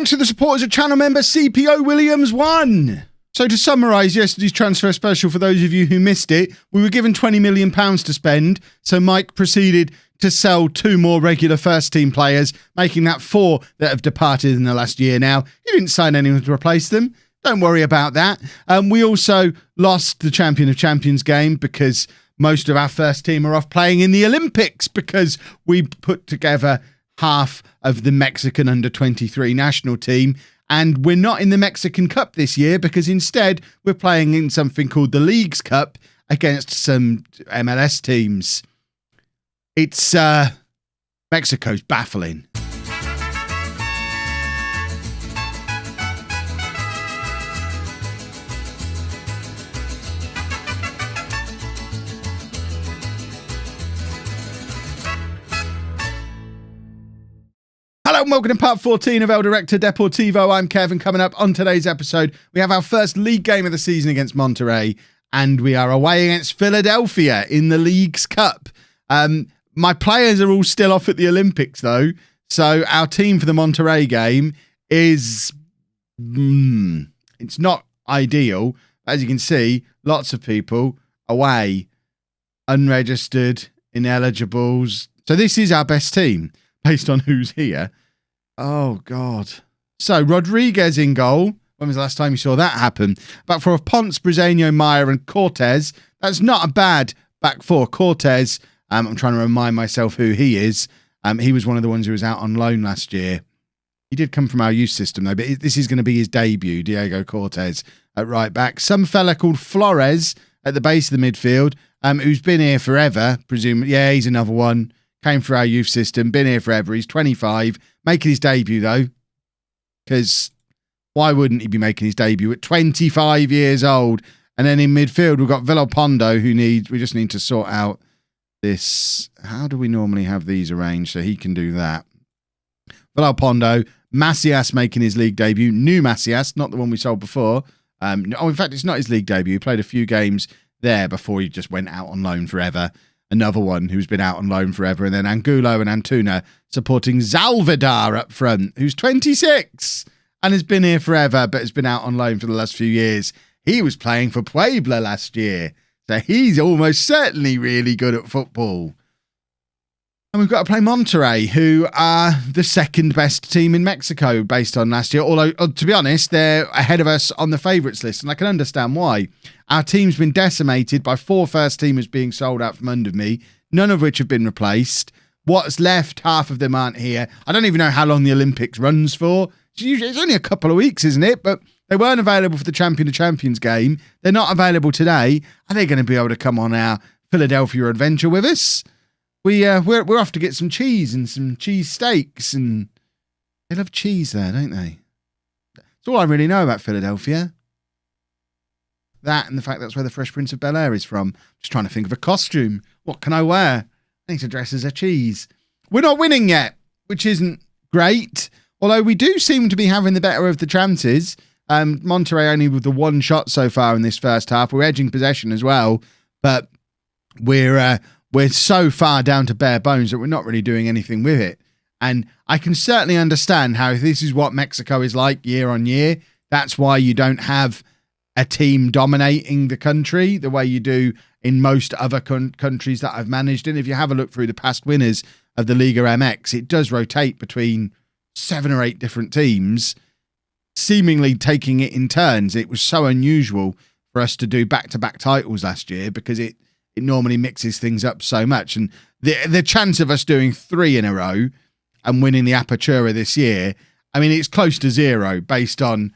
Thanks to the supporters of channel member CPO Williams 1. So to summarise yesterday's transfer special for those of you who missed it, we were given £20 million to spend, so Mike proceeded to sell 2 more regular first team players, making that 4 that have departed in the last year now. He didn't sign anyone to replace them. Don't worry about that. We also lost the Champion of Champions game because most of our first team are off playing in the Olympics because we put together half of the Mexican under-23 national team. And we're not in the Mexican Cup this year because instead we're playing in something called the Leagues Cup against some MLS teams. It's Mexico's baffling. Hello and welcome to part 14 of El Director Deportivo. I'm Kevin. Coming up on today's episode, we have our first league game of the season against Monterrey, and we are away against Philadelphia in the Leagues Cup. My players are all still off at the Olympics, though, so our team for the Monterrey game is... it's not ideal. As you can see, lots of people away, unregistered, ineligibles. So this is our best team, based on who's here. Oh, God. So, Rodriguez in goal. When was the last time you saw that happen? Back four of Ponce, Brezeño, Meyer and Cortez. That's not a bad back four. Cortez, I'm trying to remind myself who he is. He was one of the ones who was out on loan last year. He did come from our youth system, though, but this is going to be his debut, Diego Cortez at right back. Some fella called Flores at the base of the midfield, who's been here forever, presumably. Yeah, he's another one. Came through our youth system, been here forever. He's 25, making his debut, though, because why wouldn't he be making his debut at 25 years old? And then in midfield, we've got Villalpando, we just need to sort out this. How do we normally have these arranged so he can do that? Villalpando, Macias making his league debut. New Macias, not the one we sold before. In fact, it's not his league debut. He played a few games there before he just went out on loan forever. Another one who's been out on loan forever. And then Angulo and Antuna supporting Zalvidar up front, who's 26 and has been here forever, but has been out on loan for the last few years. He was playing for Puebla last year, so he's almost certainly really good at football. And we've got to play Monterrey, who are the second best team in Mexico based on last year. Although, to be honest, they're ahead of us on the favourites list, and I can understand why. Our team's been decimated by 4 first-teamers being sold out from under me, none of which have been replaced. What's left, half of them aren't here. I don't even know how long the Olympics runs for. It's only a couple of weeks, isn't it? But they weren't available for the Champion of Champions game. They're not available today. Are they going to be able to come on our Philadelphia adventure with us? We're off to get some cheese and some cheese steaks, and they love cheese there, don't they? That's all I really know about Philadelphia. That and the fact that's where the Fresh Prince of Bel-Air is from. Just trying to think of a costume. What can I wear? I need to dress as a cheese. We're not winning yet, which isn't great. Although we do seem to be having the better of the chances. Monterrey only with the 1 shot so far in this first half. We're edging possession as well, but we're so far down to bare bones that we're not really doing anything with it. And I can certainly understand how if this is what Mexico is like year on year, that's why you don't have a team dominating the country the way you do in most other countries that I've managed in. If you have a look through the past winners of the Liga MX, it does rotate between 7 or 8 different teams, seemingly taking it in turns. It was so unusual for us to do back-to-back titles last year because it normally mixes things up so much. And the chance of us doing 3 in a row and winning the Apertura this year, I mean, it's close to 0 based on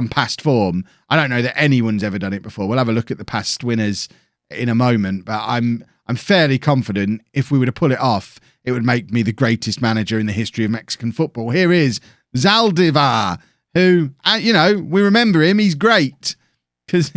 past form. I don't know that anyone's ever done it before. We'll have a look at the past winners in a moment, but I'm fairly confident if we were to pull it off, it would make me the greatest manager in the history of Mexican football. Here is Zaldivar, who, we remember him. He's great because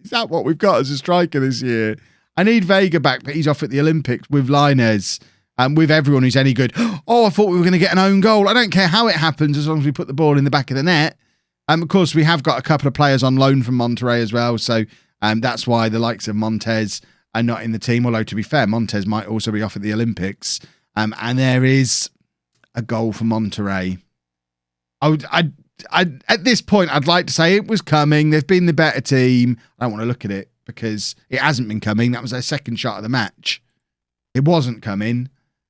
is that what we've got as a striker this year? I need Vega back, but he's off at the Olympics with Lainez and with everyone who's any good. Oh, I thought we were going to get an own goal. I don't care how it happens as long as we put the ball in the back of the net. Of course, we have got a couple of players on loan from Monterrey as well, so that's why the likes of Montez are not in the team, although to be fair, Montez might also be off at the Olympics. And there is a goal for Monterrey. At this point, I'd like to say it was coming. They've been the better team. I don't want to look at it because it hasn't been coming. That was their second shot of the match. It wasn't coming.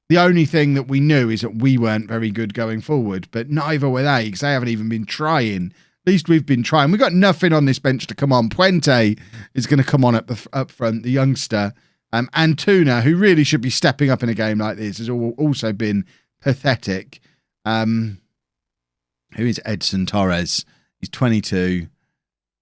The only thing that we knew is that we weren't very good going forward, but neither were they because they haven't even been trying. At least we've been trying. We've got nothing on this bench to come on. Puente is going to come on up front, the youngster. Antuna, who really should be stepping up in a game like this, has also been pathetic. Who is Edson Torres? He's 22.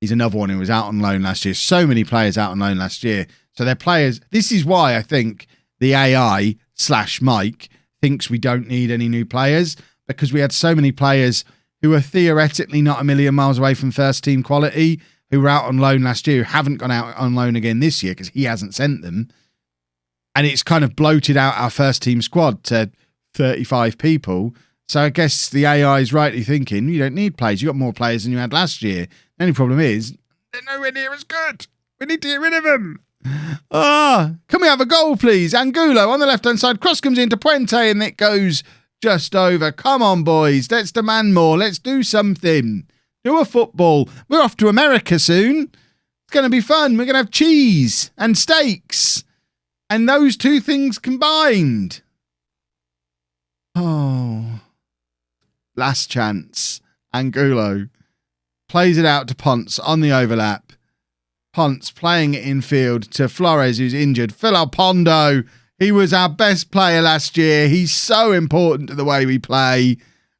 He's another one who was out on loan last year. So many players out on loan last year. So they're players. This is why I think the AI/Mike thinks we don't need any new players, because we had so many players who are theoretically not a million miles away from first team quality, who were out on loan last year, who haven't gone out on loan again this year because he hasn't sent them. And it's kind of bloated out our first team squad to 35 people. So I guess the AI is rightly thinking, you don't need players. You got more players than you had last year. The only problem is, they're nowhere near as good. We need to get rid of them. Can we have a goal, please? Angulo on the left-hand side. Cross comes into Puente and it goes just over. Come on, boys. Let's demand more. Let's do something. Do a football. We're off to America soon. It's going to be fun. We're going to have cheese and steaks. And those two things combined. Oh. Last chance. Angulo plays it out to Ponce on the overlap. Ponce playing it in field to Flores, who's injured. Filippondo, he was our best player last year. He's so important to the way we play.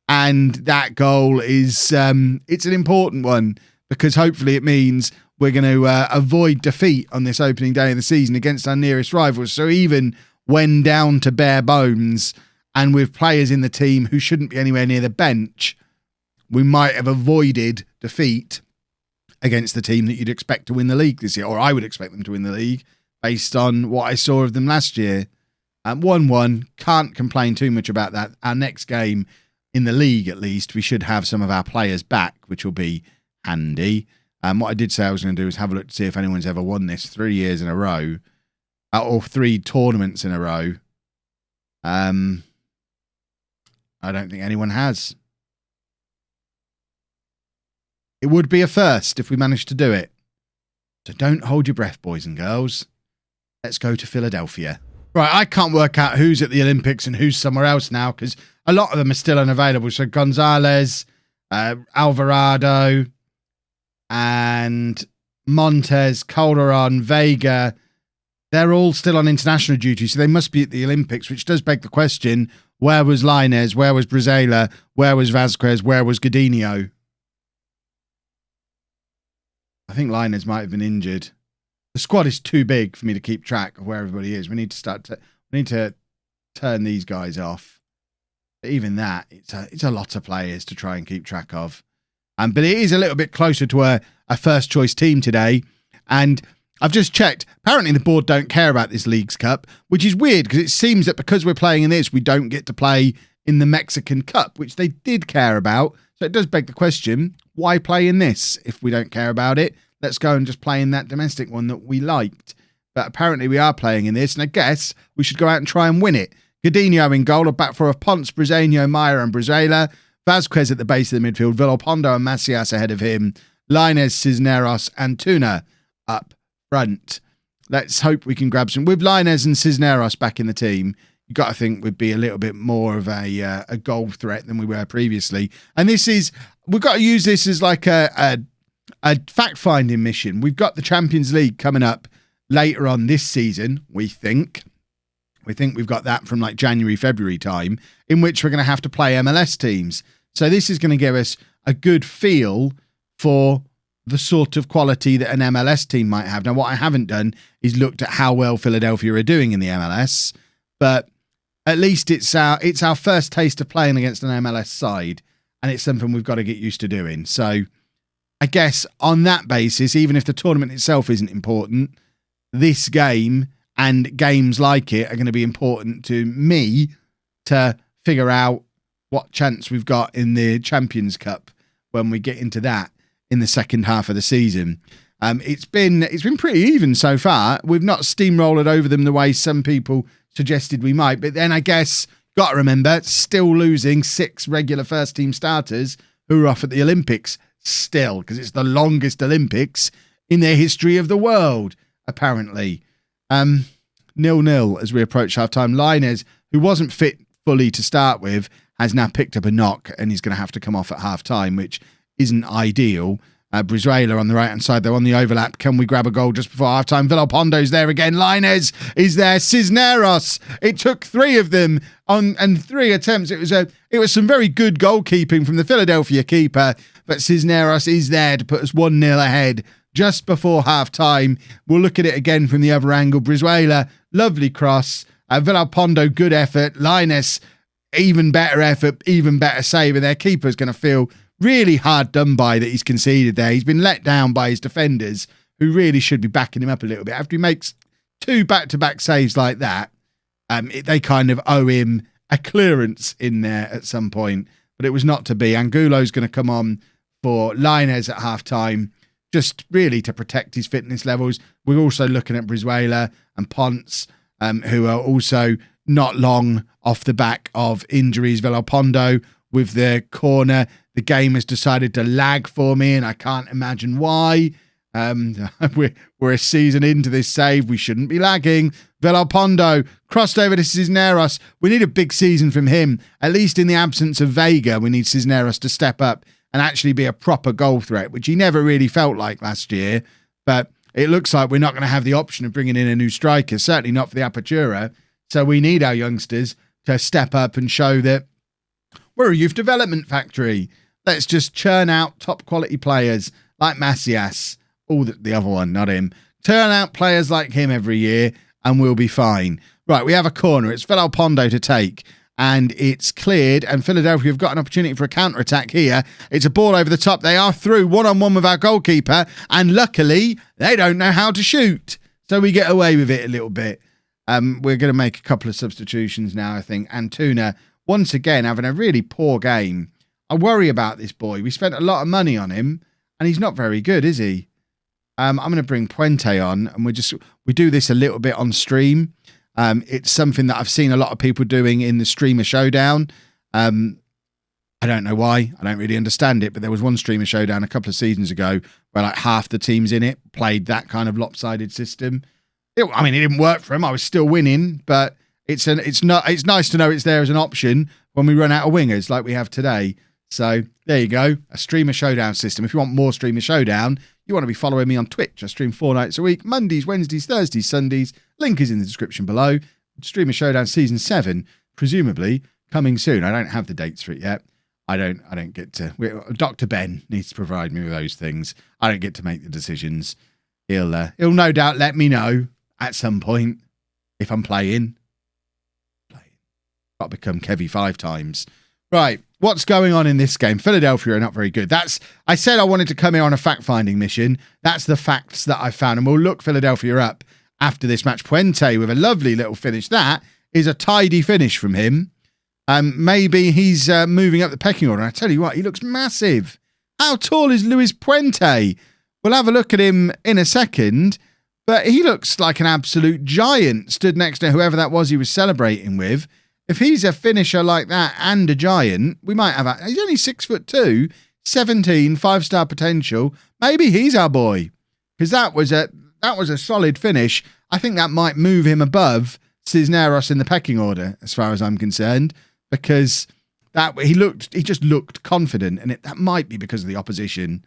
And that goal is, it's an important one because hopefully it means we're going to avoid defeat on this opening day of the season against our nearest rivals. So even when down to bare bones and with players in the team who shouldn't be anywhere near the bench, we might have avoided defeat against the team that you'd expect to win the league this year, or I would expect them to win the league based on what I saw of them last year. 1-1, can't complain too much about that. Our next game in the league, at least, we should have some of our players back, which will be handy. What I did say I was going to do is have a look to see if anyone's ever won this 3 years in a row, or 3 tournaments in a row. I don't think anyone has. It would be a first if we managed to do it. So don't hold your breath, boys and girls. Let's go to Philadelphia. Right, I can't work out who's at the Olympics and who's somewhere else now because a lot of them are still unavailable. So Gonzalez, Alvarado, and Montes, Calderon, Vega, they're all still on international duty. So they must be at the Olympics, which does beg the question, where was Lainez? Where was Brazela? Where was Vazquez? Where was Godinho? I think Lainez might have been injured. The squad is too big for me to keep track of where everybody is. We need to turn these guys off. But even that, it's a lot of players to try and keep track of. But it is a little bit closer to a first choice team today. And I've just checked. Apparently the board don't care about this Leagues Cup, which is weird because it seems that because we're playing in this, we don't get to play in the Mexican Cup, which they did care about. So it does beg the question, why play in this if we don't care about it? Let's go and just play in that domestic one that we liked. But apparently we are playing in this, and I guess we should go out and try and win it. Godinho in goal, a back four of Ponce, Briseño, Maya and Brazela. Vazquez at the base of the midfield. Villalpando and Macias ahead of him. Lainez, Cisneros, Antuna up front. Let's hope we can grab some. With Lainez and Cisneros back in the team, you've got to think we'd be a little bit more of a goal threat than we were previously. And we've got to use this as like a fact-finding mission. We've got the Champions League coming up later on this season, we think. We think we've got that from like January, February time, in which we're going to have to play MLS teams. So this is going to give us a good feel for the sort of quality that an MLS team might have. Now, what I haven't done is looked at how well Philadelphia are doing in the MLS, but at least it's our first taste of playing against an MLS side, and it's something we've got to get used to doing. So I guess on that basis, even if the tournament itself isn't important, this game and games like it are going to be important to me to figure out what chance we've got in the Champions Cup when we get into that in the second half of the season. It's been pretty even so far. We've not steamrolled over them the way some people suggested we might, but then I guess got to remember still losing 6 regular first team starters who are off at the Olympics still, because it's the longest Olympics in the history of the world, apparently. 0-0 as we approach half-time. Linez, who wasn't fit fully to start with, has now picked up a knock and he's going to have to come off at half-time, which isn't ideal. Brizuela on the right-hand side, they're on the overlap. Can we grab a goal just before half-time? Villalpondo's there again. Linez is there. Cisneros. It took 3 of them and 3 attempts. It was some very good goalkeeping from the Philadelphia keeper, but Cisneros is there to put us 1-0 ahead just before half-time. We'll look at it again from the other angle. Brizuela, lovely cross. Villalpondo, good effort. Linez, even better effort, even better save. And their keeper's going to feel really hard done by that he's conceded there. He's been let down by his defenders, who really should be backing him up a little bit. After he makes 2 back-to-back saves like that, they kind of owe him a clearance in there at some point. But it was not to be. Angulo's going to come on for Linez at half-time, just really to protect his fitness levels. We're also looking at Brizuela and Ponce, who are also not long off the back of injuries. Villalpondo with the corner. The game has decided to lag for me, and I can't imagine why. We're a season into this save. We shouldn't be lagging. Villalpondo crossed over to Cisneros. We need a big season from him. At least in the absence of Vega, we need Cisneros to step up and actually be a proper goal threat, which he never really felt like last year. But it looks like we're not going to have the option of bringing in a new striker, certainly not for the Apertura. So we need our youngsters to step up and show that we're a youth development factory. Let's just churn out top quality players like Macias. The other one, not him. Turn out players like him every year and we'll be fine. Right, we have a corner. It's Villalpondo to take. And it's cleared. And Philadelphia have got an opportunity for a counter-attack here. It's a ball over the top. They are through one-on-one with our goalkeeper. And luckily, they don't know how to shoot. So we get away with it a little bit. We're going to make a couple of substitutions now, I think. Antuna, once again, having a really poor game. I worry about this boy. We spent a lot of money on him, and he's not very good, is he? I'm going to bring Puente on, and we do this a little bit on stream. It's something that I've seen a lot of people doing in the Streamer Showdown. I don't know why. I don't really understand it, but there was one Streamer Showdown a couple of seasons ago where like half the teams in it played that kind of lopsided system. It didn't work for him. I was still winning, but it's nice to know it's there as an option when we run out of wingers like we have today. So there you go, a Streamer Showdown system. If you want more Streamer Showdown, you want to be following me on Twitch. I stream 4 nights a week, Mondays, Wednesdays, Thursdays, Sundays. Link is in the description below. Streamer Showdown Season 7, presumably coming soon. I don't have the dates for it yet. I don't get to... Dr. Ben needs to provide me with those things. I don't get to make the decisions. He'll no doubt let me know at some point if I'm playing. Got to become Kevy 5 times. Right, what's going on in this game? Philadelphia are not very good. I said I wanted to come here on a fact-finding mission. That's the facts that I found, and we'll look Philadelphia up after this match. Puente with a lovely little finish. That is a tidy finish from him. Maybe he's moving up the pecking order. I tell you what, he looks massive. How tall is Luis Puente? We'll have a look at him in a second, but he looks like an absolute giant stood next to whoever that was he was celebrating with. If he's a finisher like that and a giant, we might have... He's only 6'2", 17, 5-star potential. Maybe he's our boy. Because that was a solid finish. I think that might move him above Cisneros in the pecking order, as far as I'm concerned. Because he just looked confident. And that might be because of the opposition.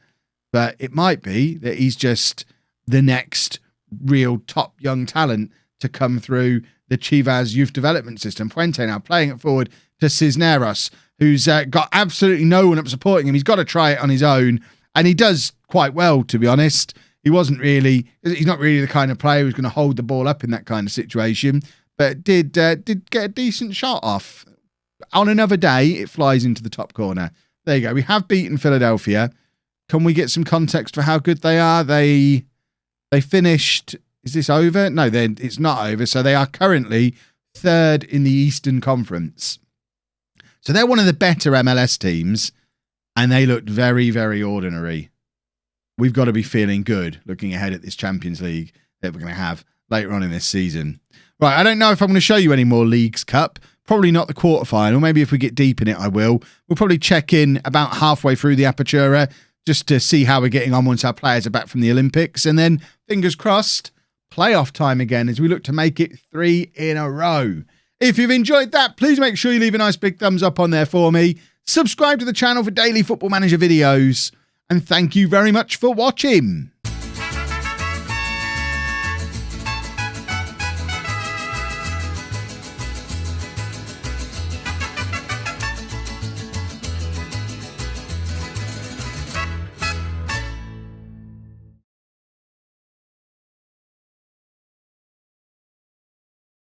But it might be that he's just the next real top young talent to come through the Chivas youth development system. Puente now playing it forward to Cisneros, who's got absolutely no one up supporting him. He's got to try it on his own, and he does quite well, to be honest. He's not really the kind of player who's going to hold the ball up in that kind of situation, but did get a decent shot off. On another day, it flies into the top corner. There you go. We have beaten Philadelphia. Can we get some context for how good they are? They finished... Is this over? No, it's not over. So they are currently 3rd in the Eastern Conference. So they're one of the better MLS teams, and they looked very, very ordinary. We've got to be feeling good looking ahead at this Champions League that we're going to have later on in this season. Right, I don't know if I'm going to show you any more Leagues Cup, Probably not the quarterfinal. Maybe if we get deep in it, I will. We'll probably check in about halfway through the Apertura just to see how we're getting on once our players are back from the Olympics. And then, fingers crossed, playoff time again as we look to make it 3 in a row. If you've enjoyed that, please make sure you leave a nice big thumbs up on there for me. Subscribe to the channel for daily Football Manager videos. And thank you very much for watching.